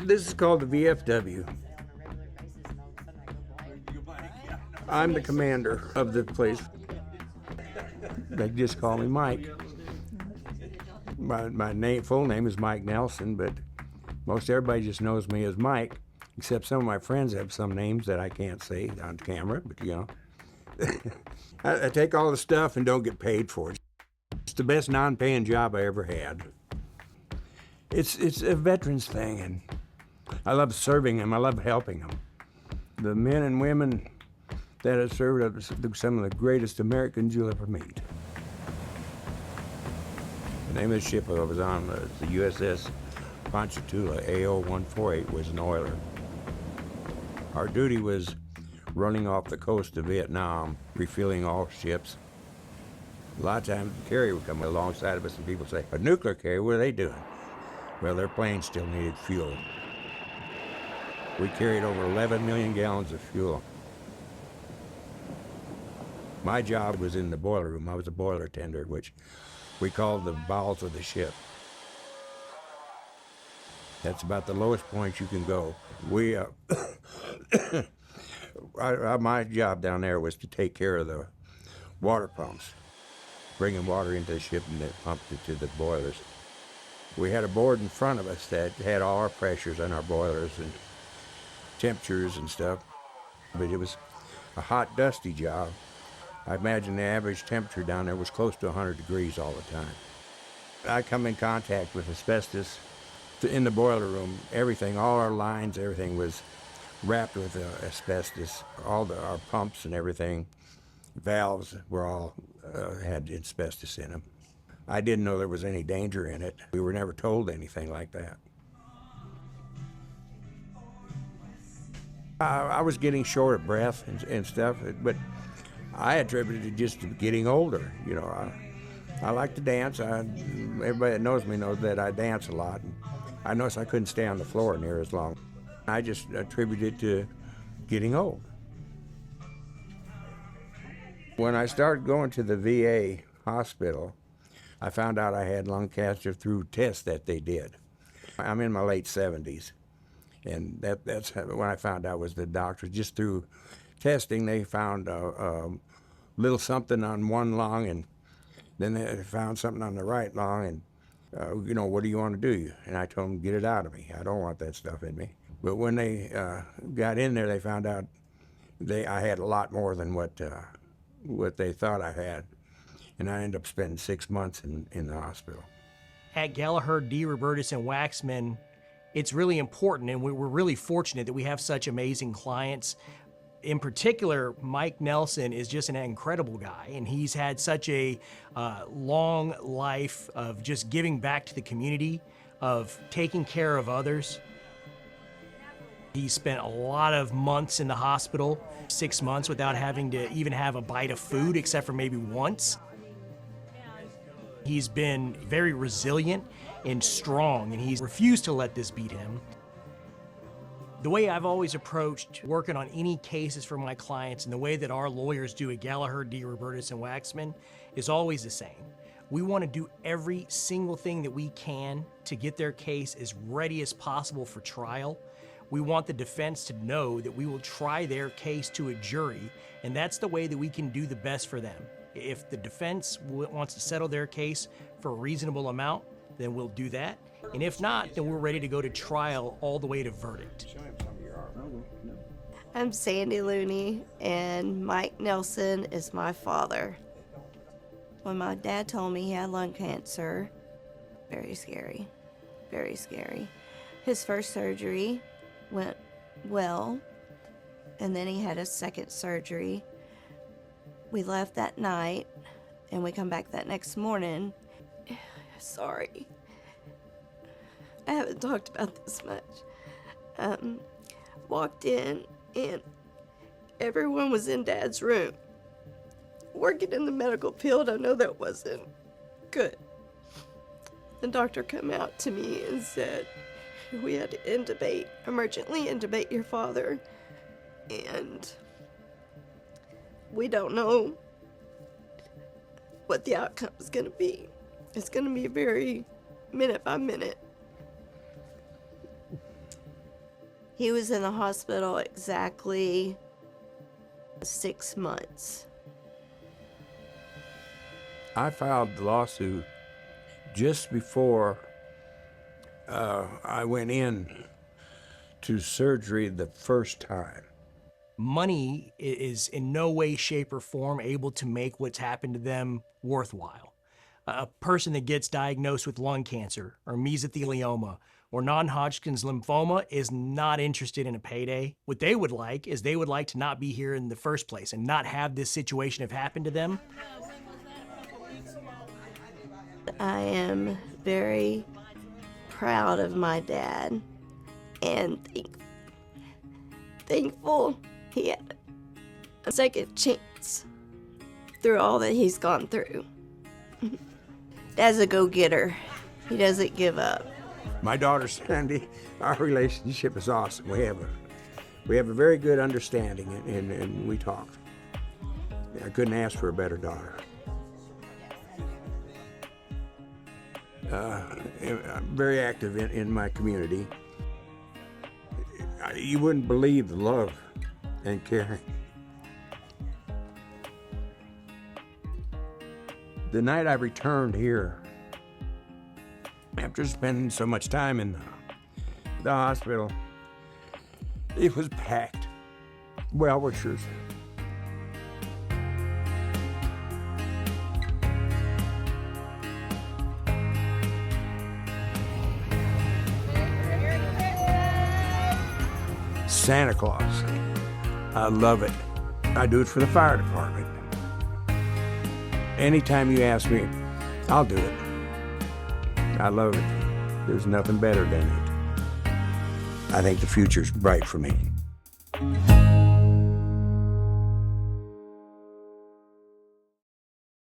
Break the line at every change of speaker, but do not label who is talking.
This is called the VFW. I'm the commander of the place. They just call me Mike. My full name is Mike Nelson, but most everybody just knows me as Mike, except some of my friends have some names that I can't say on camera, but you know. I take all the stuff and don't get paid for it. It's the best non-paying job I ever had. It's a veterans thing, and I love serving them. I love helping them. The men and women that have served are some of the greatest Americans you'll ever meet. The name of the ship I was on was the USS Ponchatoula. AO-148 was an oiler. Our duty was running off the coast of Vietnam, refueling all ships. A lot of times the carrier would come alongside of us and people say, a nuclear carrier, what are they doing? Well, their plane still needed fuel. We carried over 11 million gallons of fuel. My job was in the boiler room. I was a boiler tender, which we called the bowels of the ship. That's about the lowest point you can go. My job down there was to take care of the water pumps, bringing water into the ship and then pumped it to the boilers. We had a board in front of us that had all our pressures on our boilers and temperatures and stuff, but it was a hot, dusty job. I imagine the average temperature down there was close to 100 degrees all the time. I come in contact with asbestos in the boiler room. Everything, all our lines, everything was wrapped with asbestos. All our pumps and everything, valves were all had asbestos in them. I didn't know there was any danger in it. We were never told anything like that. I was getting short of breath and stuff, but I attributed it just to getting older. You know, I like to dance. Everybody that knows me knows that I dance a lot. And I noticed I couldn't stay on the floor near as long. I just attributed it to getting old. When I started going to the VA hospital, I found out I had lung cancer through tests that they did. I'm in my late 70s, and that's when I found out was the doctors. Just through testing, they found a little something on one lung, and then they found something on the right lung, and you know, what do you want to do? And I told them, get it out of me. I don't want that stuff in me. But when they got in there, they found out I had a lot more than what they thought I had. And I ended up spending 6 months in the hospital.
At Gallagher, D. Robertus, and Waxman, it's really important, and we're really fortunate that we have such amazing clients. In particular, Mike Nelson is just an incredible guy, and he's had such a long life of just giving back to the community, of taking care of others. He spent a lot of months in the hospital, 6 months, without having to even have a bite of food, except for maybe once. He's been very resilient and strong, and he's refused to let this beat him. The way I've always approached working on any cases for my clients, and the way that our lawyers do at Gallagher, D. Robertus, and Waxman, is always the same. We want to do every single thing that we can to get their case as ready as possible for trial. We want the defense to know that we will try their case to a jury, and that's the way that we can do the best for them. If the defense wants to settle their case for a reasonable amount, then we'll do that. And if not, then we're ready to go to trial all the way to verdict.
I'm Sandy Looney, and Mike Nelson is my father. When my dad told me he had lung cancer, very scary, very scary. His first surgery went well, and then he had a second surgery. We left that night, and we come back that next morning. Sorry. I haven't talked about this much. Walked in, and everyone was in Dad's room. Working in the medical field, I know that wasn't good. The doctor came out to me and said, we had to emergently intubate your father, and we don't know what the outcome is going to be. It's going to be very minute by minute. He was in the hospital exactly 6 months.
I filed the lawsuit just before I went in to surgery the first time.
Money is in no way, shape, or form able to make what's happened to them worthwhile. A person that gets diagnosed with lung cancer or mesothelioma or non-Hodgkin's lymphoma is not interested in a payday. What they would like is they would like to not be here in the first place and not have this situation have happened to them.
I am very proud of my dad and thankful he had a second chance through all that he's gone through. Dad's a go-getter. He doesn't give up.
My daughter Sandy, our relationship is awesome. We have a very good understanding, and we talk. I couldn't ask for a better daughter. I'm very active in my community. You wouldn't believe the love and caring. The night I returned here, after spending so much time in the hospital, it was packed. Well wishers. Santa Claus. I love it. I do it for the fire department. Anytime you ask me, I'll do it. I love it. There's nothing better than it. I think the future's bright for me.